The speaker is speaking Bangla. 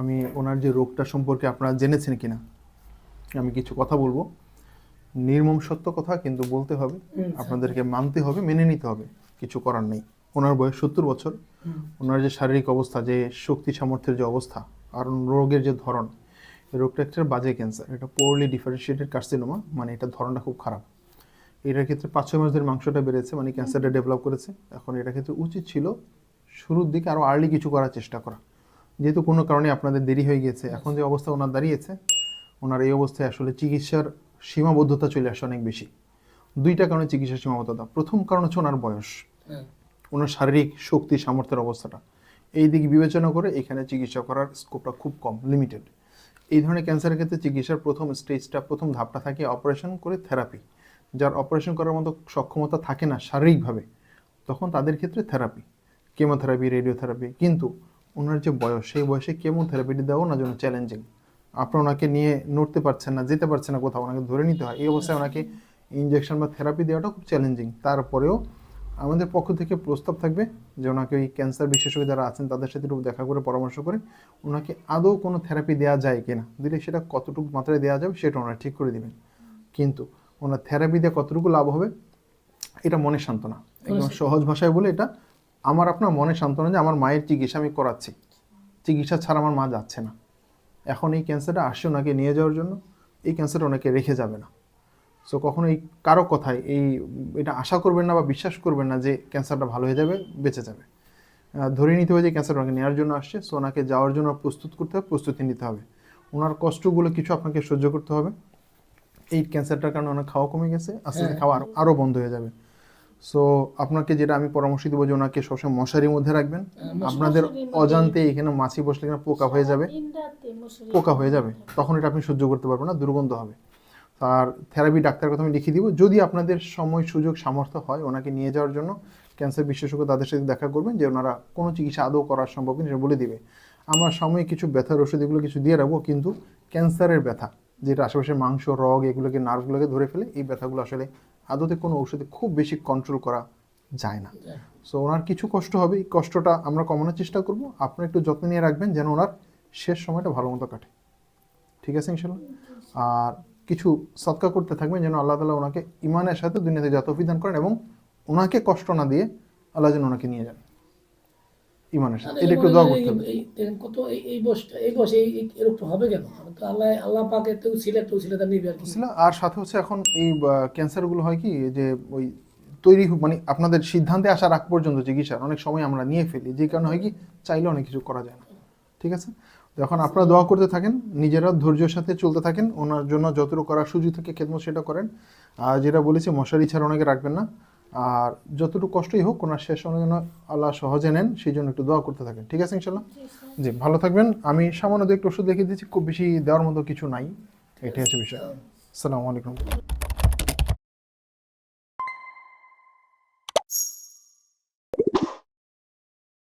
আমি ওনার যে রোগটা সম্পর্কে আপনারা জেনেছেন কিনা আমি কিছু কথা বলবো, নির্মম সত্য কথা, কিন্তু বলতে হবে, আপনাদেরকে মানতে হবে, মেনে নিতে হবে, কিছু করার নেই। ওনার বয়স 70 বছর। ওনার যে শারীরিক অবস্থা, যে শক্তি সামর্থ্যের যে অবস্থা, আর রোগের যে ধরন, এই রোগটা একটা বাজে ক্যান্সার, এটা পোরলি ডিফারেন্সিয়েটেড কার্সিনোমা, মানে এটার ধরনটা খুব খারাপ। এটার ক্ষেত্রে 5-6 মাস ধরে মাংসটা বেড়েছে, মানে ক্যান্সারটা ডেভেলপ করেছে। এখন এটার ক্ষেত্রে উচিত ছিল শুরুর দিকে আরও আর্লি কিছু করার চেষ্টা করা, যেহেতু কোনো কারণে আপনাদের দেরি হয়ে গেছে। এখন যে অবস্থা ওনার দাঁড়িয়েছে, ওনার এই অবস্থায় আসলে চিকিৎসার সীমাবদ্ধতা চলে আসে অনেক বেশি। দুইটা কারণে চিকিৎসার সীমাবদ্ধতা। প্রথম কারণ হচ্ছে ওনার বয়স, ওনার শারীরিক শক্তি সামর্থ্যের অবস্থাটা, এই দিক বিবেচনা করে এখানে চিকিৎসা করার স্কোপটা খুব কম, লিমিটেড। এই ধরনের ক্যান্সারের ক্ষেত্রে চিকিৎসার প্রথম স্টেজটা, প্রথম ধাপটা থাকে অপারেশন করে থেরাপি। যার অপারেশন করার মতো সক্ষমতা থাকে না শারীরিকভাবে, তখন তাদের ক্ষেত্রে থেরাপি, কেমোথেরাপি, রেডিওথেরাপি। কিন্তু ওনার যে বয়স, সেই বয়সে কেমোথেরাপিটি দেওয়া না জন্য চ্যালেঞ্জিং। আপনার ওনাকে নিয়ে নড়তে পারছেন না, যেতে পারছেন না কোথাও, ওনাকে ধরে নিতে হয়। এই অবস্থায় ওনাকে ইনজেকশন বা থেরাপি দেওয়াটা খুব চ্যালেঞ্জিং। তারপরেও আমাদের পক্ষ থেকে প্রস্তাব থাকবে যে ওনাকে ওই ক্যান্সার বিশেষজ্ঞ যারা আছেন তাদের সাথে একটু দেখা করে পরামর্শ করে ওনাকে আদৌ কোনো থেরাপি দেওয়া যায় কিনা, দিলে সেটা কতটুকু মাত্রায় দেওয়া যাবে সেটা ওনারা ঠিক করে দেবেন। কিন্তু ওনার থেরাপি দিয়ে কতটুকু লাভ হবে, এটা মনের সান্ত্বনা। একদম সহজ ভাষায় বলে, এটা আমার আপনার মনের সান্ত্বনা যে আমার মায়ের চিকিৎসা আমি করাচ্ছি, চিকিৎসা ছাড়া আমার মা যাচ্ছে না। এখন এই ক্যান্সারটা আসছে ওনাকে নিয়ে যাওয়ার জন্য, এই ক্যান্সারটা ওনাকে রেখে যাবে না। সো কখনো এই কারো কথায় এটা আশা করবেন না বা বিশ্বাস করবেন না যে ক্যান্সারটা ভালো হয়ে যাবে, বেঁচে যাবে। ধরে নিতে হবে যে ক্যান্সার ওনাকে নেওয়ার জন্য আসছে। সো ওনাকে যাওয়ার জন্য প্রস্তুত করতে হবে, প্রস্তুতি নিতে হবে। ওনার কষ্টগুলো কিছু আপনাকে সহ্য করতে হবে। এই ক্যান্সারটার কারণে ওনার খাওয়া কমে গেছে, আস্তে আস্তে খাওয়া আরও বন্ধ হয়ে যাবে। সো আপনাকে যেটা আমি পরামর্শ দেবো যে ওনাকে সবসময় মশারির মধ্যে রাখবেন। আপনাদের অজান্তে এখানে মাছি বসলে এখানে পোকা হয়ে যাবে, তখন এটা আপনি সহ্য করতে পারবেন না, দুর্গন্ধ হবে। আর থেরাপি ডাক্তার কথা আমি লিখে দিব, যদি আপনাদের সময় সুযোগ সামর্থ্য হয় ওনাকে নিয়ে যাওয়ার জন্য ক্যান্সার বিশেষজ্ঞ তাদের সাথে দেখা করবেন, যে ওনারা কোনো চিকিৎসা আদৌ করা সম্ভব কিনা সেটা বলে দিবে। আমরা সাময়িক কিছু ব্যথার ওষুধ এগুলো কিছু দিয়ে রাখবো, কিন্তু ক্যান্সারের ব্যথা যেটা আশেপাশে মাংস, রগ, এগুলোকে, নার্ভগুলোকে ধরে ফেলে, এই ব্যথাগুলো আসলে আদতে কোনো ওষুধে খুব বেশি কন্ট্রোল করা যায় না। সো ওনার কিছু কষ্ট হবে, এই কষ্টটা আমরা কমানোর চেষ্টা করব। আপনারা একটু যত্ন নিয়ে রাখবেন যেন ওনার শেষ সময়টা ভালো মতো কাটে, ঠিক আছে ইনশাল্লাহ। আর কিছু সদকা করতে থাকবেন যেন আল্লাহ তাআলা ওনাকে ইমানের সাথে দুনিয়াতে যত বিধান করেন এবং ওনাকে কষ্ট না দিয়ে আল্লাহ যেন ওনাকে নিয়ে যান ইমানের সাথে। এটা একটু দোয়া করতে হবে। কত এই বয়সে এই রোগটা হবে কেন? তো আল্লাহ পাকের তো ছিল তার নিবে আর সাথে হচ্ছে এখন এই ক্যান্সারগুলো হয় কি যে ওই তৈরি মানে আপনাদের সিদ্ধান্তে আসার আগ পর্যন্ত চিকিৎসা অনেক সময় আমরা নিয়ে ফেলি, যে কারণে হয় কি চাইলে অনেক কিছু করা যায় না, ঠিক আছে। যখন আপনারা দোয়া করতে থাকেন, নিজেরা ধৈর্যের সাথে চলতে থাকেন, ওনার জন্য যতটুকু করার সুযোগ থাকে খেদমত সেটা করেন। আর যেটা বলেছি, মশারি ছাড়া ওনাকে রাখবেন না। আর যতটুকু কষ্টই হোক ওনার শেষ সময় যেন আল্লাহ সহজে নেন, সেই জন্য একটু দোয়া করতে থাকেন, ঠিক আছে ইনশাল্লাহ। জি, ভালো থাকবেন। আমি সামান্য একটু ওষুধ লিখে দিচ্ছি, খুব বেশি দেওয়ার মতো কিছু নাই, এটাই হচ্ছে বিষয়। আসসালামু আলাইকুম।